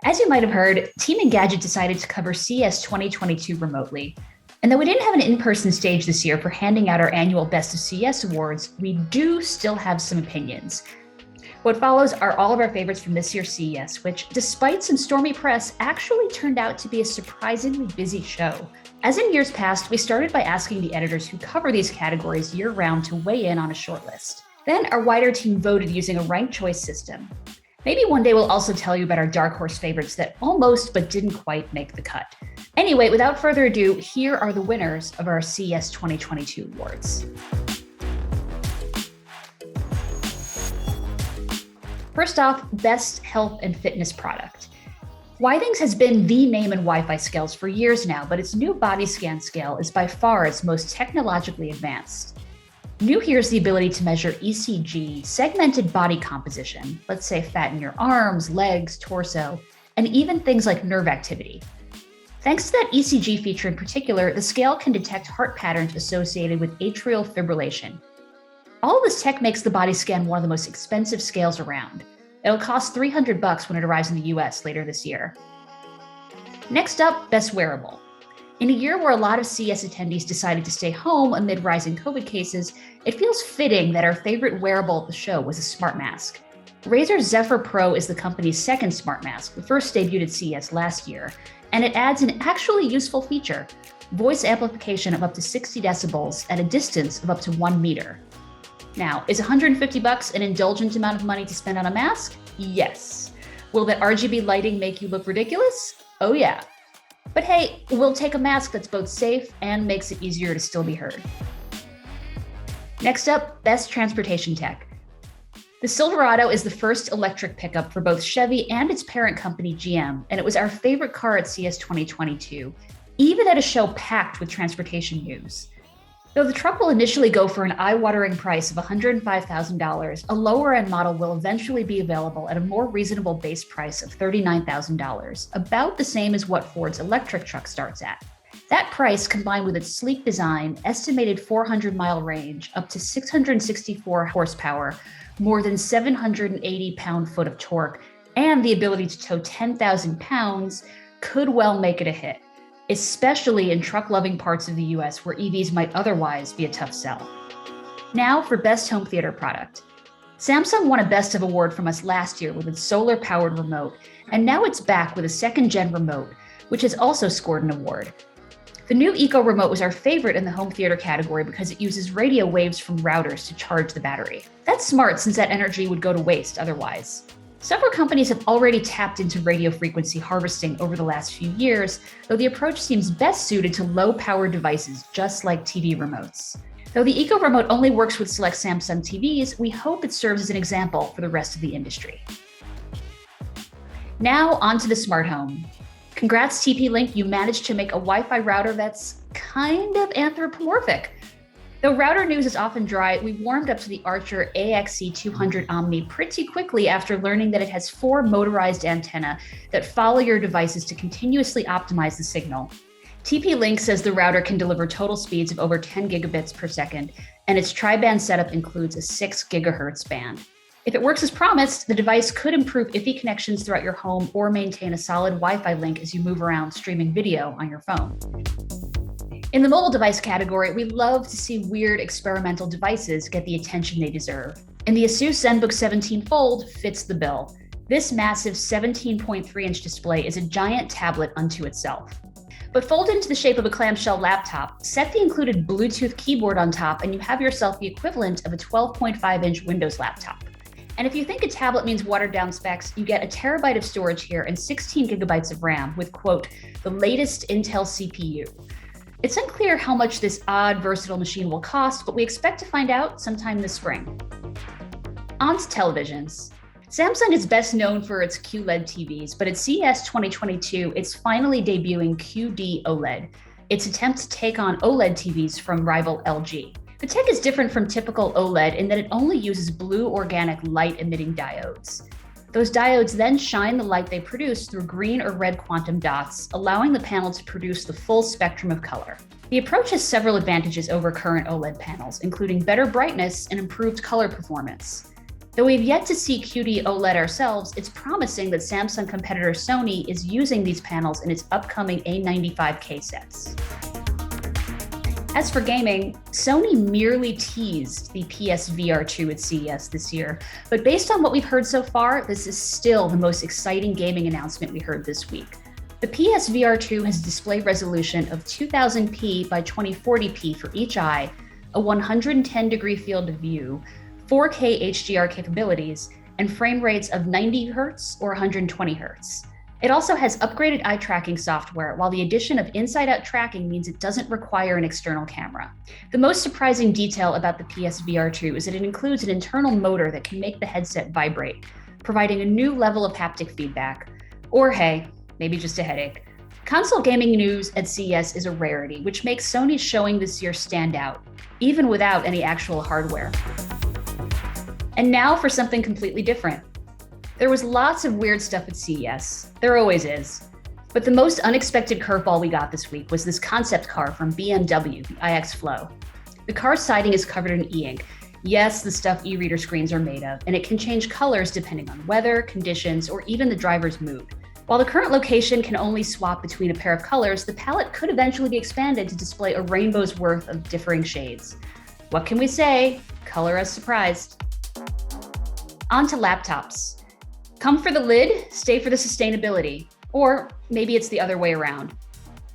As you might have heard, Team Engadget decided to cover CES 2022 remotely. And though we didn't have an in-person stage this year for handing out our annual Best of CES awards, we do still have some opinions. What follows are all of our favorites from this year's CES, which, despite some stormy press, actually turned out to be a surprisingly busy show. As in years past, we started by asking the editors who cover these categories year-round to weigh in on a shortlist. Then our wider team voted using a ranked choice system. Maybe one day we'll also tell you about our dark horse favorites that almost but didn't quite make the cut. Anyway, without further ado, here are the winners of our CES 2022 awards. First off, Best Health and Fitness Product. Withings has been the name in Wi-Fi scales for years now, but its new body scan scale is by far its most technologically advanced. New here is the ability to measure ECG, segmented body composition, let's say fat in your arms, legs, torso, and even things like nerve activity. Thanks to that ECG feature in particular, the scale can detect heart patterns associated with atrial fibrillation. All of this tech makes the body scan one of the most expensive scales around. It'll cost $300 when it arrives in the US later this year. Next up, Best Wearable. In a year where a lot of CES attendees decided to stay home amid rising COVID cases, it feels fitting that our favorite wearable at the show was a smart mask. Razer's Zephyr Pro is the company's second smart mask, the first debuted at CES last year, and it adds an actually useful feature, voice amplification of up to 60 decibels at a distance of up to 1 meter. Now, is $150 an indulgent amount of money to spend on a mask? Yes. Will that RGB lighting make you look ridiculous? Oh yeah. But hey, we'll take a mask that's both safe and makes it easier to still be heard. Next up, Best Transportation Tech. The Silverado is the first electric pickup for both Chevy and its parent company GM, and it was our favorite car at CES 2022, even at a show packed with transportation news. Though the truck will initially go for an eye-watering price of $105,000, a lower-end model will eventually be available at a more reasonable base price of $39,000, about the same as what Ford's electric truck starts at. That price, combined with its sleek design, estimated 400-mile range, up to 664 horsepower, more than 780 pound-foot of torque, and the ability to tow 10,000 pounds, could well make it a hit, especially in truck-loving parts of the US where EVs might otherwise be a tough sell. Now for Best Home Theater Product. Samsung won a Best of award from us last year with its solar-powered remote, and now it's back with a second-gen remote, which has also scored an award. The new Eco Remote was our favorite in the home theater category because it uses radio waves from routers to charge the battery. That's smart since that energy would go to waste otherwise. Several companies have already tapped into radio frequency harvesting over the last few years, though the approach seems best suited to low-power devices just like TV remotes. Though the Eco Remote only works with select Samsung TVs, we hope it serves as an example for the rest of the industry. Now onto the smart home. Congrats TP-Link, you managed to make a Wi-Fi router that's kind of anthropomorphic. Though router news is often dry, we warmed up to the Archer AXE200 Omni pretty quickly after learning that it has 4 motorized antennae that follow your devices to continuously optimize the signal. TP-Link says the router can deliver total speeds of over 10 gigabits per second, and its tri-band setup includes a 6 gigahertz band. If it works as promised, the device could improve iffy connections throughout your home or maintain a solid Wi-Fi link as you move around streaming video on your phone. In the mobile device category, we love to see weird experimental devices get the attention they deserve. And the Asus Zenbook 17 Fold fits the bill. This massive 17.3-inch display is a giant tablet unto itself. But fold into the shape of a clamshell laptop, set the included Bluetooth keyboard on top, and you have yourself the equivalent of a 12.5-inch Windows laptop. And if you think a tablet means watered-down specs, you get a terabyte of storage here and 16 gigabytes of RAM with, quote, the latest Intel CPU. It's unclear how much this odd, versatile machine will cost, but we expect to find out sometime this spring. On to televisions. Samsung is best known for its QLED TVs, but at CES 2022, it's finally debuting QD OLED, its attempt to take on OLED TVs from rival LG. The tech is different from typical OLED in that it only uses blue organic light-emitting diodes. Those diodes then shine the light they produce through green or red quantum dots, allowing the panel to produce the full spectrum of color. The approach has several advantages over current OLED panels, including better brightness and improved color performance. Though we've yet to see QD OLED ourselves, it's promising that Samsung competitor Sony is using these panels in its upcoming A95K sets. As for gaming, Sony merely teased the PSVR 2 at CES this year, but based on what we've heard so far, this is still the most exciting gaming announcement we heard this week. The PSVR 2 has a display resolution of 2000p by 2040p for each eye, a 110-degree field of view, 4K HDR capabilities, and frame rates of 90 Hz or 120 Hz. It also has upgraded eye tracking software, while the addition of inside-out tracking means it doesn't require an external camera. The most surprising detail about the PSVR 2 is that it includes an internal motor that can make the headset vibrate, providing a new level of haptic feedback. Or hey, maybe just a headache. Console gaming news at CES is a rarity, which makes Sony's showing this year stand out, even without any actual hardware. And now for something completely different. There was lots of weird stuff at CES. There always is. But the most unexpected curveball we got this week was this concept car from BMW, the iX Flow. The car's siding is covered in e-ink. Yes, the stuff e-reader screens are made of, and it can change colors depending on weather, conditions, or even the driver's mood. While the current location can only swap between a pair of colors, the palette could eventually be expanded to display a rainbow's worth of differing shades. What can we say? Color us surprised. On to laptops. Come for the lid, stay for the sustainability. Or maybe it's the other way around.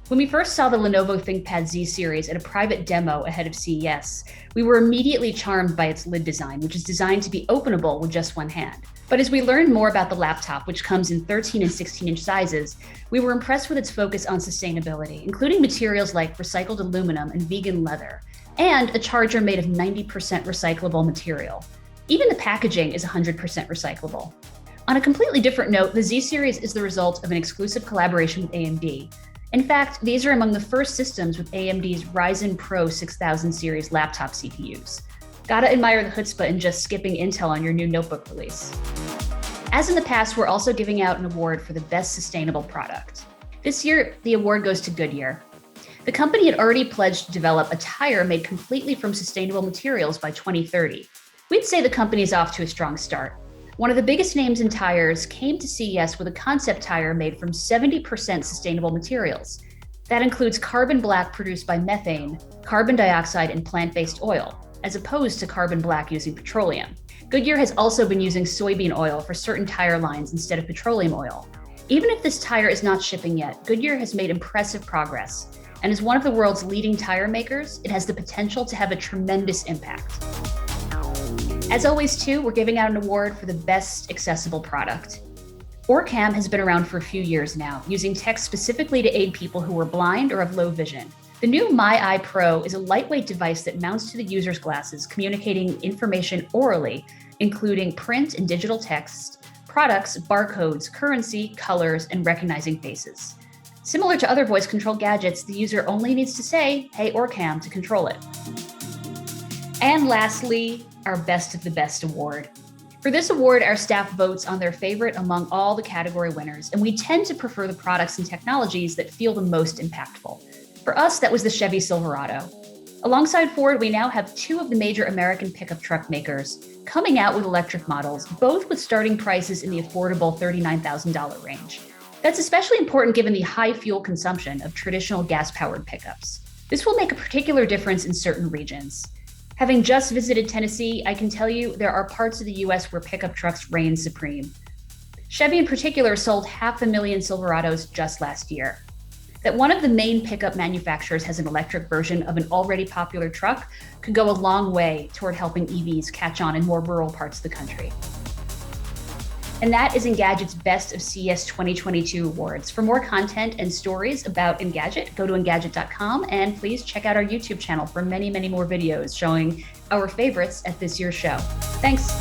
When we first saw the Lenovo ThinkPad Z series at a private demo ahead of CES, we were immediately charmed by its lid design, which is designed to be openable with just one hand. But as we learned more about the laptop, which comes in 13 and 16-inch sizes, we were impressed with its focus on sustainability, including materials like recycled aluminum and vegan leather, and a charger made of 90% recyclable material. Even the packaging is 100% recyclable. On a completely different note, the Z series is the result of an exclusive collaboration with AMD. In fact, these are among the first systems with AMD's Ryzen Pro 6000 series laptop CPUs. Gotta admire the chutzpah in just skipping Intel on your new notebook release. As in the past, we're also giving out an award for the best sustainable product. This year, the award goes to Goodyear. The company had already pledged to develop a tire made completely from sustainable materials by 2030. We'd say the company is off to a strong start. One of the biggest names in tires came to CES with a concept tire made from 70% sustainable materials. That includes carbon black produced by methane, carbon dioxide, and plant-based oil, as opposed to carbon black using petroleum. Goodyear has also been using soybean oil for certain tire lines instead of petroleum oil. Even if this tire is not shipping yet, Goodyear has made impressive progress, and as one of the world's leading tire makers, it has the potential to have a tremendous impact. As always, too, we're giving out an award for the best accessible product. OrCam has been around for a few years now, using tech specifically to aid people who are blind or have low vision. The new My Eye Pro is a lightweight device that mounts to the user's glasses, communicating information orally, including print and digital text, products, barcodes, currency, colors, and recognizing faces. Similar to other voice-controlled gadgets, the user only needs to say, "Hey, OrCam," to control it. And lastly, our Best of the Best award. For this award, our staff votes on their favorite among all the category winners, and we tend to prefer the products and technologies that feel the most impactful. For us, that was the Chevy Silverado. Alongside Ford, we now have two of the major American pickup truck makers coming out with electric models, both with starting prices in the affordable $39,000 range. That's especially important given the high fuel consumption of traditional gas-powered pickups. This will make a particular difference in certain regions. Having just visited Tennessee, I can tell you there are parts of the US where pickup trucks reign supreme. Chevy in particular sold 500,000 Silverados just last year. That one of the main pickup manufacturers has an electric version of an already popular truck could go a long way toward helping EVs catch on in more rural parts of the country. And that is Engadget's Best of CES 2022 awards. For more content and stories about Engadget, go to Engadget.com and please check out our YouTube channel for many, many more videos showing our favorites at this year's show. Thanks.